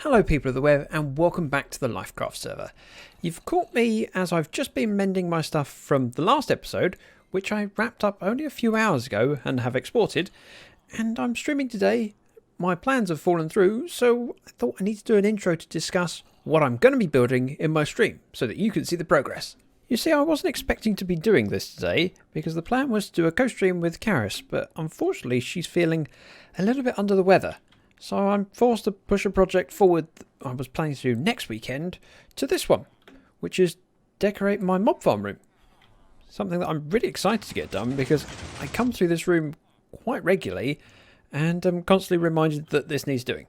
Hello people of the web and welcome back to the Lyfcraft server. You've caught me as I've just been mending my stuff from the last episode, which I wrapped up only a few hours ago and have exported, and I'm streaming today. My plans have fallen through, so I thought I need to do an intro to discuss what I'm going to be building in my stream so that you can see the progress. You see, I wasn't expecting to be doing this today because the plan was to do a co-stream with Karis, but unfortunately she's feeling a little bit under the weather. So I'm forced to push a project forward I was planning to do next weekend to this one, which is decorate my mob farm room. Something that I'm really excited to get done because I come through this room quite regularly and I'm constantly reminded that this needs doing.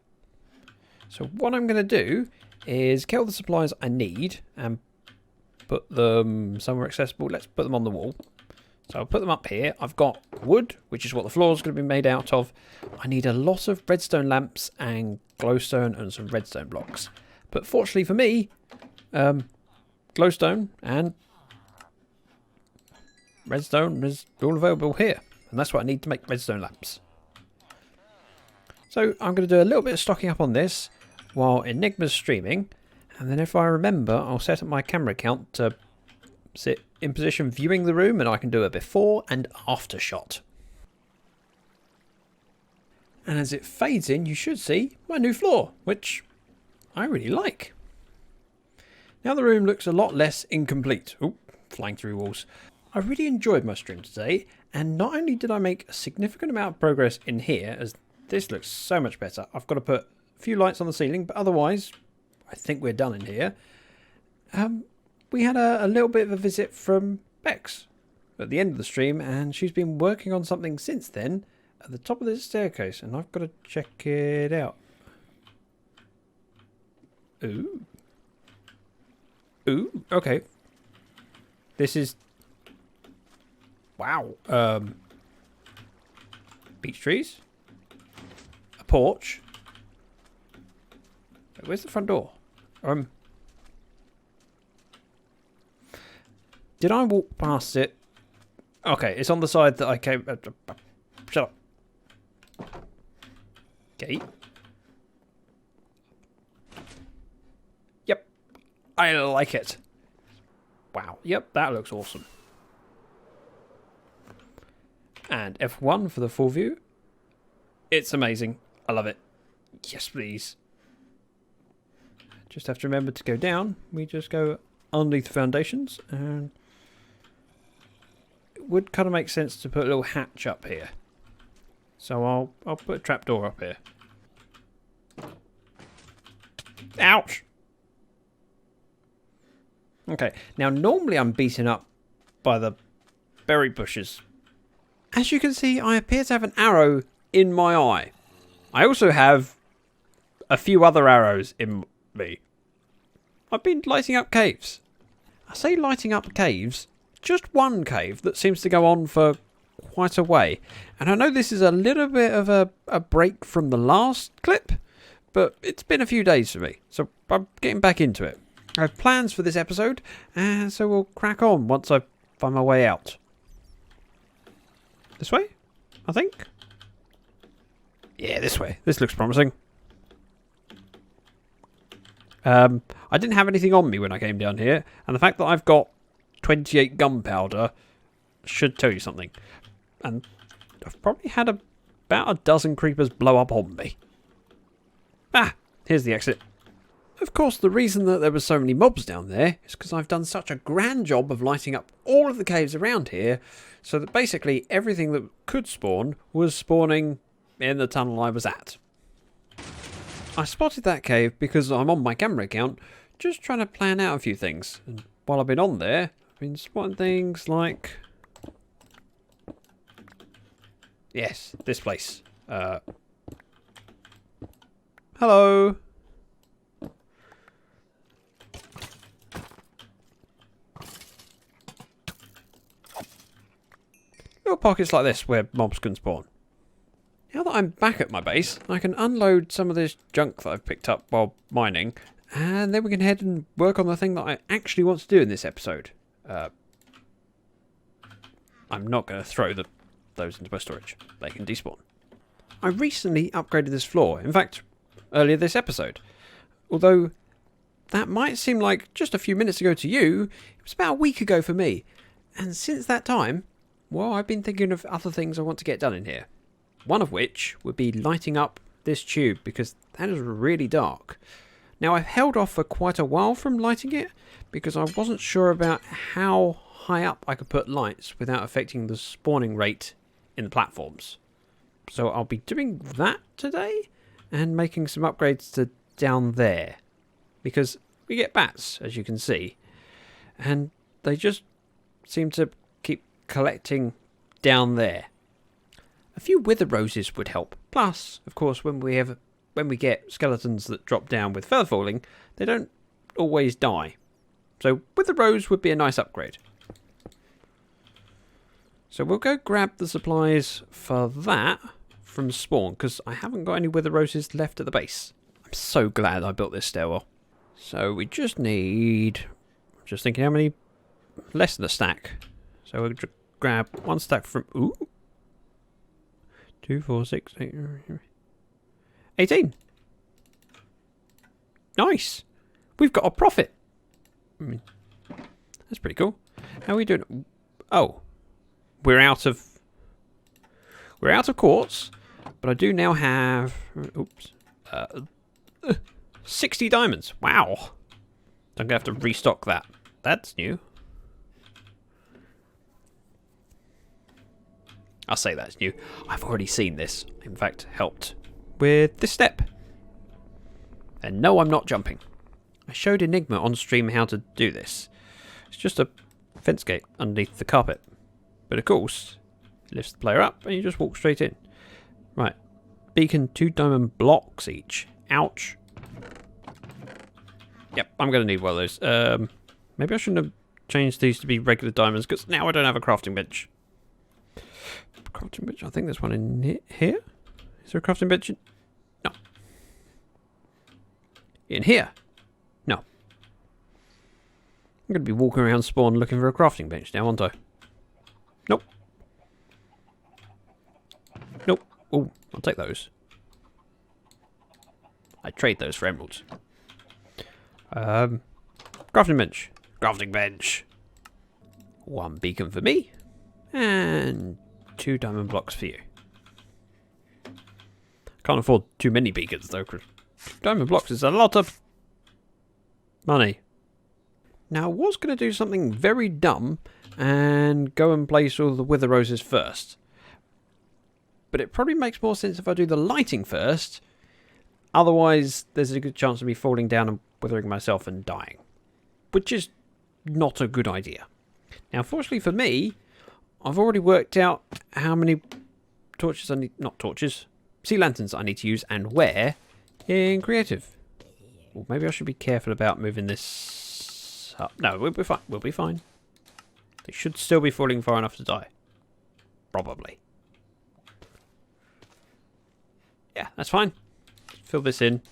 So what I'm going to do is get all the supplies I need and put them somewhere accessible. Let's put them on the wall. So I'll put them up here. I've got wood, which is what the floor is going to be made out of. I need a lot of redstone lamps and glowstone and some redstone blocks. But fortunately for me, glowstone and redstone is all available here. And that's what I need to make redstone lamps. So I'm going to do a little bit of stocking up on this while Enigma's streaming. And then if I remember, I'll set up my camera count to sit in position viewing the room, and I can do a before and after shot. And as it fades in, you should see my new floor, which I really like. Now the room looks a lot less incomplete. Oop, flying through walls. I really enjoyed my stream today, and not only did I make a significant amount of progress in here, as this looks so much better. I've got to put a few lights on the ceiling, but otherwise I think we're done in here. We had a little bit of a visit from Bex at the end of the stream, and she's been working on something since then at the top of this staircase, and I've got to check it out. Ooh. Ooh, okay. This is... wow. Beech trees. A porch. Where's the front door? Did I walk past it? Okay, it's on the side that I came... shut up. Gate. Yep. I like it. Wow. Yep, that looks awesome. And F1 for the full view. It's amazing. I love it. Yes, please. Just have to remember to go down. We just go underneath the foundations, and it would kind of make sense to put a little hatch up here. So I'll put a trapdoor up here. Ouch! Okay, now normally I'm beaten up by the berry bushes. As you can see, I appear to have an arrow in my eye. I also have a few other arrows in me. I've been lighting up caves. I say lighting up caves, just one cave that seems to go on for quite a way. And I know this is a little bit of a break from the last clip, but it's been a few days for me, so I'm getting back into it. I have plans for this episode, and so we'll crack on once I find my way out. This way, I think? Yeah, this way. This looks promising. I didn't have anything on me when I came down here, and the fact that I've got 28 gunpowder should tell you something. And I've probably had about a dozen creepers blow up on me. Ah, here's the exit. Of course, the reason that there were so many mobs down there is because I've done such a grand job of lighting up all of the caves around here, so that basically everything that could spawn was spawning in the tunnel I was at. I spotted that cave because I'm on my camera account, just trying to plan out a few things. And while I've been on there, I've been spotting things like... yes, this place. Hello. Little pockets like this where mobs can spawn. Now that I'm back at my base, I can unload some of this junk that I've picked up while mining, and then we can head and work on the thing that I actually want to do in this episode. I'm not going to throw those into my storage. They can despawn. I recently upgraded this floor. In fact, earlier this episode. Although that might seem like just a few minutes ago to you, it was about a week ago for me. And since that time, well, I've been thinking of other things I want to get done in here. One of which would be lighting up this tube, because that is really dark. Now, I've held off for quite a while from lighting it, because I wasn't sure about how high up I could put lights without affecting the spawning rate in the platforms. So I'll be doing that today, and making some upgrades to down there. Because we get bats, as you can see, and they just seem to keep collecting down there. A few wither roses would help. Plus, of course, when we get skeletons that drop down with feather falling, they don't always die. So wither rose would be a nice upgrade. So we'll go grab the supplies for that from spawn, because I haven't got any wither roses left at the base. I'm so glad I built this stairwell. So we just need, just thinking how many, less than a stack. So we'll grab one stack from, 2, 4, 6, 8, 18. Nice. We've got a profit. That's pretty cool. How are we doing? Oh, we're out of quartz, but I do now have 60 diamonds. Wow. I'm gonna have to restock that. That's new. I'll say that's new. I've already seen this. In fact, helped with this step. And no, I'm not jumping. I showed Enigma on stream how to do this. It's just a fence gate underneath the carpet. But of course, it lifts the player up and you just walk straight in. Right. Beacon, 2 diamond blocks each. Ouch. Yep, I'm going to need one of those. Maybe I shouldn't have changed these to be regular diamonds, because now I don't have a crafting bench. Crafting bench? I think there's one in here. Is there a crafting bench? No. In here? No. I'm going to be walking around spawn looking for a crafting bench now, aren't I? Nope. Nope. Oh, I'll take those. I trade those for emeralds. Crafting bench. Crafting bench. 1 beacon for me. And 2 diamond blocks for you. Can't afford too many beacons though, because diamond blocks is a lot of money. Now I was going to do something very dumb and go and place all the wither roses first. But it probably makes more sense if I do the lighting first. Otherwise, there's a good chance of me falling down and withering myself and dying. Which is not a good idea. Now, fortunately for me, I've already worked out how many torches I need... Not torches. Sea lanterns I need to use and where in creative. Well, maybe I should be careful about moving this up. No, we'll be fine. We'll be fine. They should still be falling far enough to die. Probably. Yeah, that's fine. Fill this in.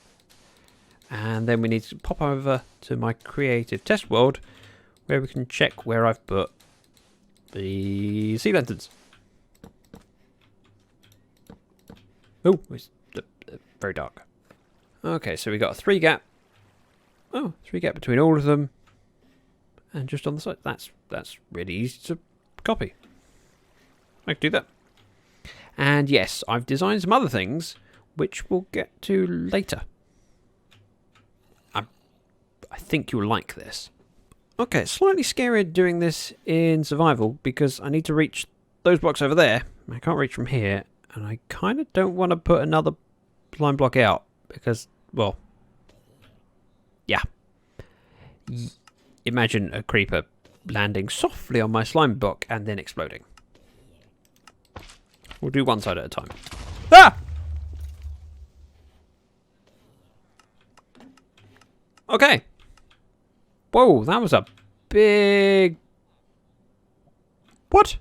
And then we need to pop over to my creative test world where we can check where I've put the sea lanterns. Oh, it's very dark. Okay, so we got a 3 gap. Oh, 3 gap between all of them. And just on the side. That's really easy to copy. I can do that. And yes, I've designed some other things which we'll get to later. I think you'll like this. Okay, slightly scary doing this in survival because I need to reach those blocks over there. I can't reach from here, and I kind of don't want to put another slime block out because, well, yeah. Imagine a creeper landing softly on my slime block and then exploding. We'll do one side at a time. Ah! Okay. Whoa, that was a big... What?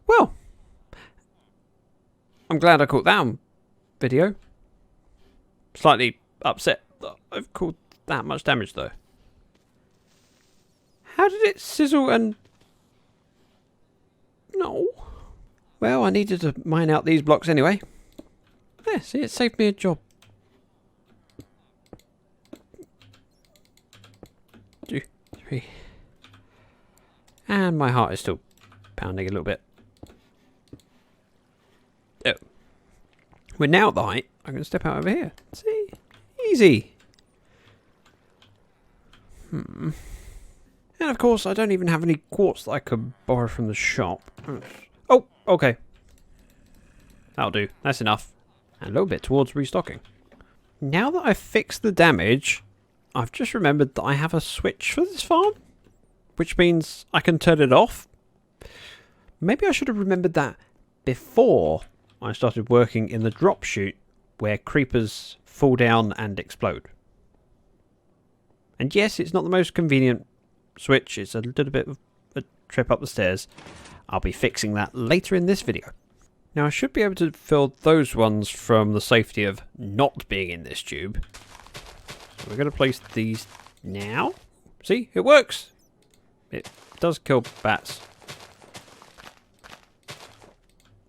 Well, I'm glad I caught that on video. Slightly upset that I've caused that much damage though. How did it sizzle and... No. Well, I needed to mine out these blocks anyway. Yeah, see, it saved me a job. 3. And my heart is still pounding a little bit. Oh. We're now at the height. I'm going to step out over here. See? Easy. And of course, I don't even have any quartz that I could borrow from the shop. Oh, okay. That'll do. That's enough. And a little bit towards restocking. Now that I've fixed the damage, I've just remembered that I have a switch for this farm, which means I can turn it off. Maybe I should have remembered that before I started working in the drop chute where creepers fall down and explode. And yes, it's not the most convenient switch. It's a little bit of a trip up the stairs. I'll be fixing that later in this video. Now I should be able to fill those ones from the safety of not being in this tube. So we're going to place these now. See, it works. It does kill bats.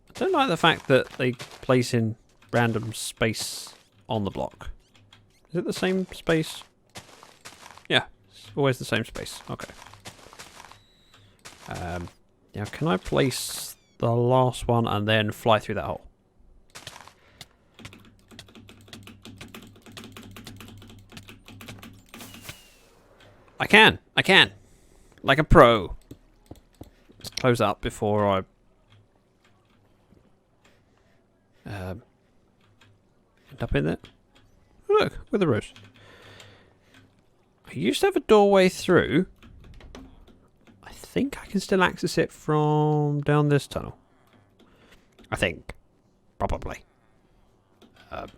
I don't like the fact that they place in random space on the block. Is it the same space? Yeah, it's always the same space. Okay. Now can I place the last one and then fly through that hole? I can. Like a pro. Let's close up before I end up in there. Oh, look, with a rose. I used to have a doorway through. I think I can still access it from down this tunnel. I think. Probably. Yep.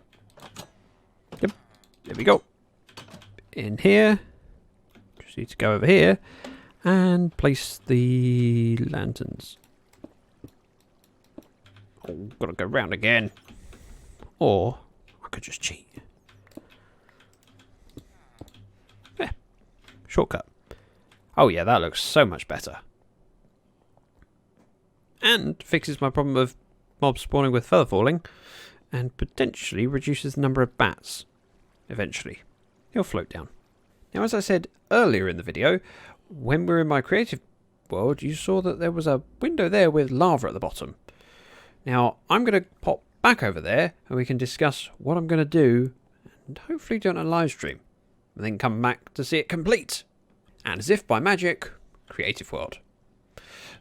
There we go. In here. Just need to go over here and place the lanterns. Oh, gotta go round again. Or I could just cheat. Yeah. Shortcut. Oh yeah, that looks so much better. And fixes my problem of mobs spawning with feather falling. And potentially reduces the number of bats. Eventually. He'll float down. Now, as I said earlier in the video, when we were in my creative world, you saw that there was a window there with lava at the bottom. Now, I'm going to pop back over there and we can discuss what I'm going to do and hopefully do it on a live stream. And then come back to see it complete. And as if by magic, creative world.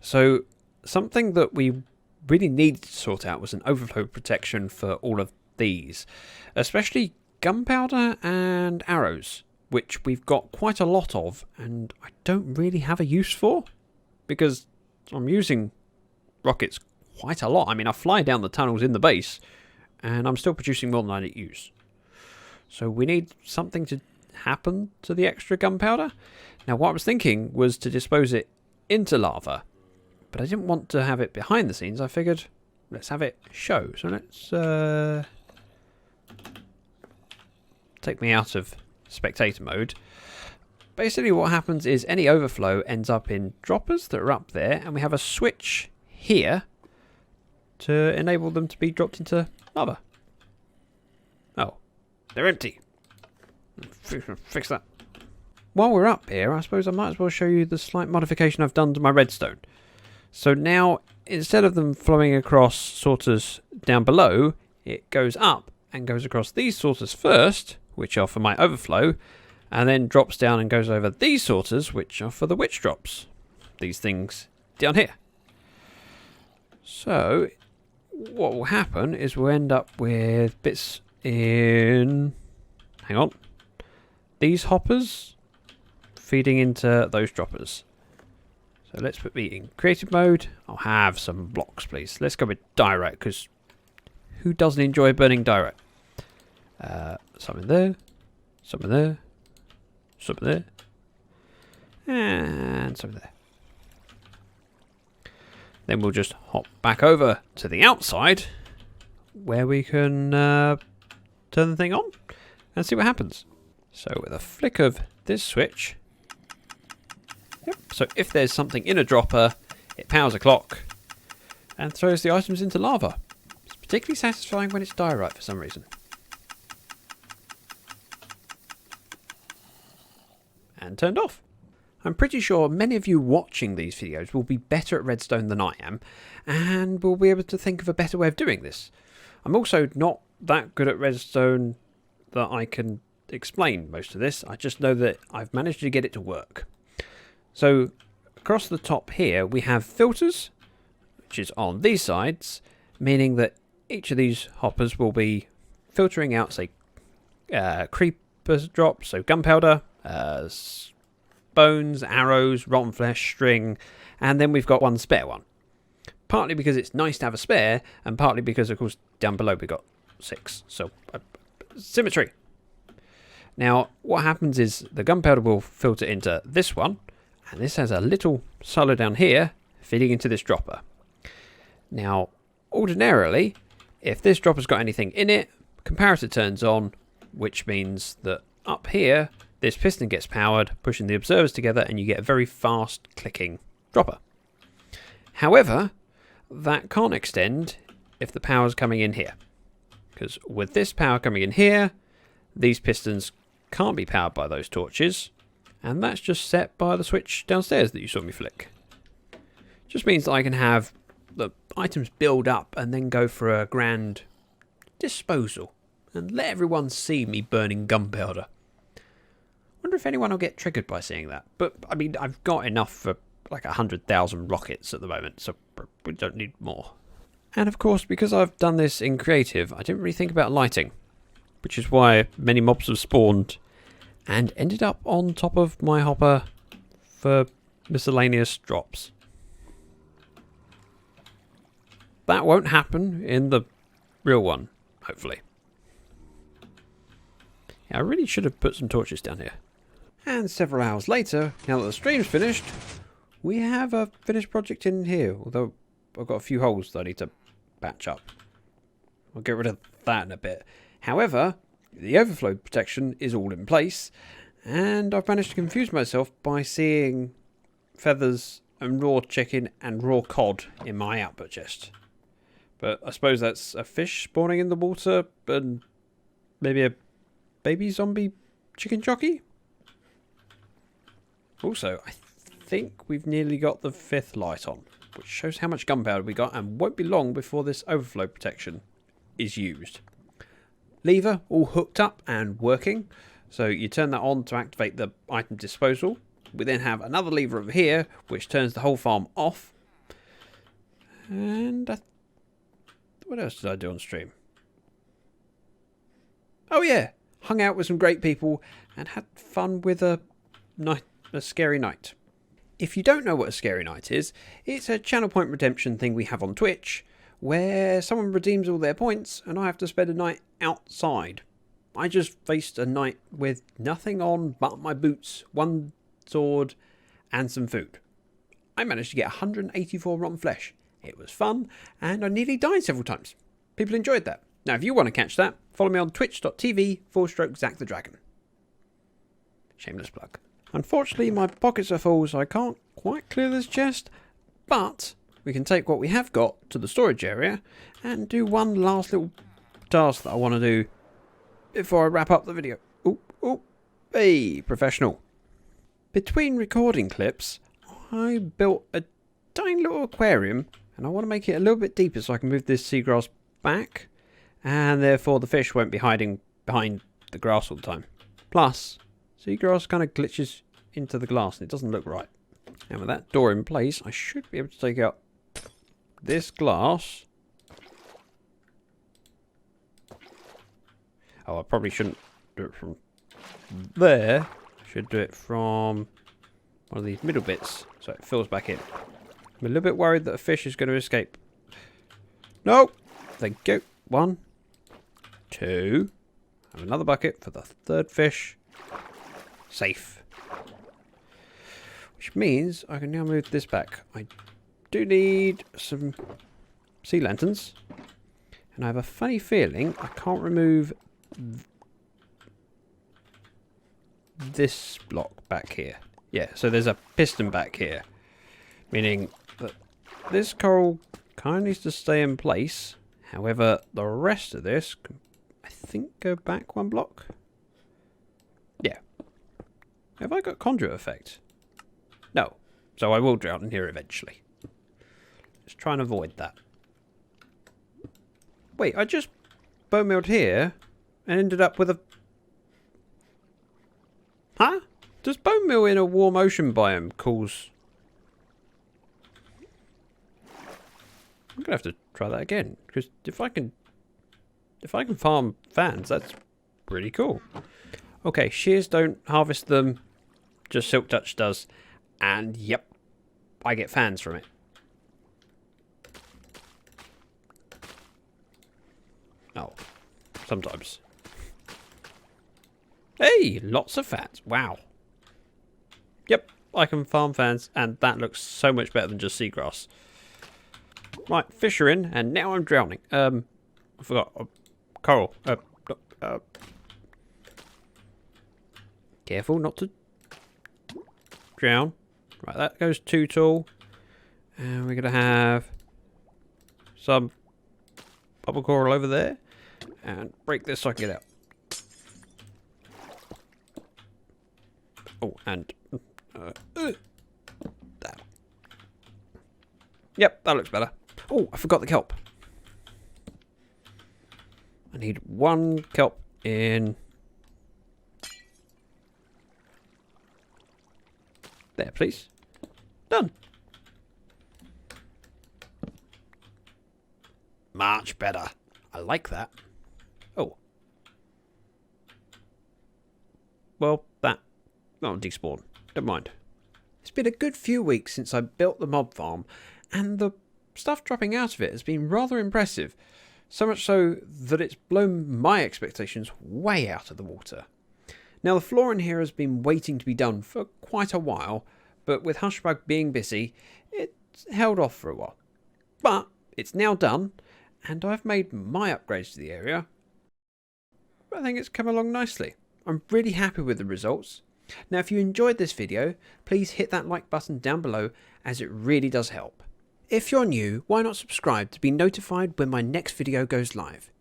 So, something that we really needed to sort out was an overflow protection for all of these. Especially gunpowder and arrows, which we've got quite a lot of and I don't really have a use for. Because I'm using rockets quite a lot. I mean, I fly down the tunnels in the base and I'm still producing more than I use. So we need something to happen to the extra gunpowder. Now what I was thinking was to dispose it into lava, but I didn't want to have it behind the scenes. I figured let's have it show. So let's take me out of spectator mode. Basically what happens is any overflow ends up in droppers that are up there and we have a switch here to enable them to be dropped into lava. Oh, they're empty. Fix that. While we're up here, I suppose I might as well show you the slight modification I've done to my redstone. So now, instead of them flowing across sorters down below, it goes up and goes across these sorters first, which are for my overflow, and then drops down and goes over these sorters, which are for the witch drops. These things down here. So, what will happen is we'll end up with bits in... Hang on. These hoppers feeding into those droppers. So let's put me in creative mode. I'll have some blocks, please. Let's go with direct, because who doesn't enjoy burning direct? Some in there. Some in there. Some in there. And some there. Then we'll just hop back over to the outside where we can turn the thing on and see what happens. So with a flick of this switch, yep. So if there's something in a dropper, it powers a clock and throws the items into lava. It's particularly satisfying when it's diorite for some reason. And turned off. I'm pretty sure many of you watching these videos will be better at redstone than I am, and will be able to think of a better way of doing this. I'm also not that good at redstone that I can explain most of this. I just know that I've managed to get it to work. So across the top here we have filters, which is on these sides, meaning that each of these hoppers will be filtering out, say, creeper drops, so gunpowder, bones, arrows, rotten flesh, string, and then we've got one spare one. Partly because it's nice to have a spare, and partly because, of course, down below we got 6. So, symmetry. Now, what happens is the gunpowder will filter into this one, and this has a little silo down here feeding into this dropper. Now, ordinarily, if this dropper's got anything in it, comparator turns on, which means that up here, this piston gets powered, pushing the observers together, and you get a very fast clicking dropper. However, that can't extend if the power's coming in here. Because with this power coming in here, these pistons can't be powered by those torches, and that's just set by the switch downstairs that you saw me flick. Just means that I can have the items build up and then go for a grand disposal and let everyone see me burning gunpowder. Wonder if anyone will get triggered by seeing that. But I mean, I've got enough for like 100,000 rockets at the moment, so we don't need more. And of course, because I've done this in creative, I didn't really think about lighting, which is why many mobs have spawned and ended up on top of my hopper for miscellaneous drops. That won't happen in the real one, hopefully. Yeah, I really should have put some torches down here. And several hours later, now that the stream's finished, we have a finished project in here, although I've got a few holes that I need to patch up. I'll get rid of that in a bit. However, the overflow protection is all in place, and I've managed to confuse myself by seeing feathers and raw chicken and raw cod in my output chest. But I suppose that's a fish spawning in the water and maybe a baby zombie chicken jockey? Also, I think we've nearly got the 5th light on, which shows how much gunpowder we got and won't be long before this overflow protection is used. Lever all hooked up and working, so you turn that on to activate the item disposal. We then have another lever over here which turns the whole farm off. And what else did I do on stream? Oh yeah, hung out with some great people and had fun with a scary night. If you don't know what a scary night is, it's a channel point redemption thing we have on Twitch, where someone redeems all their points and I have to spend a night outside. I just faced a night with nothing on but my boots, one sword, and some food. I managed to get 184 rotten flesh. It was fun, and I nearly died several times. People enjoyed that. Now, if you want to catch that, follow me on twitch.tv/ZactheDragon. Shameless plug. Unfortunately, my pockets are full, so I can't quite clear this chest, but we can take what we have got to the storage area and do one last little task that I want to do before I wrap up the video. Hey, professional. Between recording clips, I built a tiny little aquarium, and I want to make it a little bit deeper so I can move this seagrass back, and therefore the fish won't be hiding behind the grass all the time. Plus, seagrass kind of glitches into the glass and it doesn't look right. And with that door in place, I should be able to take out this glass. Oh, I probably shouldn't do it from there. I should do it from one of these middle bits so it fills back in. I'm a little bit worried that a fish is going to escape. No! Thank you. 1, 2. Have another bucket for the 3rd fish. Safe. Which means I can now move this back. I do need some sea lanterns. And I have a funny feeling I can't remove this block back here. Yeah, so there's a piston back here. Meaning that this coral kind of needs to stay in place. However, the rest of this can, I think, go back 1 block. Yeah. Have I got conduit effect? No. So I will drown in here eventually. Let's try and avoid that. Wait, I just bone milled here and ended up with a... Huh? Does bone meal in a warm ocean biome cause... I'm going to have to try that again. Because if I can farm fans, that's pretty cool. Okay, shears don't harvest them. Just Silk Touch does. And yep, I get fans from it. Oh, sometimes. Hey, lots of fans. Wow. Yep, I can farm fans, and that looks so much better than just seagrass. Right, fish are in, and now I'm drowning. I forgot. Coral. Careful not to drown. Right, that goes too tall. And we're going to have some bubble coral over there. And break this so I can get out. Oh, and... that. Yep, that looks better. Oh, I forgot the kelp. I need 1 kelp in... There, please. Done. Much better. I like that. Oh. Well, that'll despawn. Don't mind. It's been a good few weeks since I built the mob farm, and the stuff dropping out of it has been rather impressive. So much so that it's blown my expectations way out of the water. Now, the floor in here has been waiting to be done for quite a while, but with Hushbug being busy, it's held off for a while. But it's now done, and I've made my upgrades to the area. I think it's come along nicely. I'm really happy with the results. Now, if you enjoyed this video, please hit that like button down below, as it really does help. If you're new, why not subscribe to be notified when my next video goes live?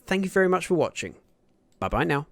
Thank you very much for watching. Bye bye now.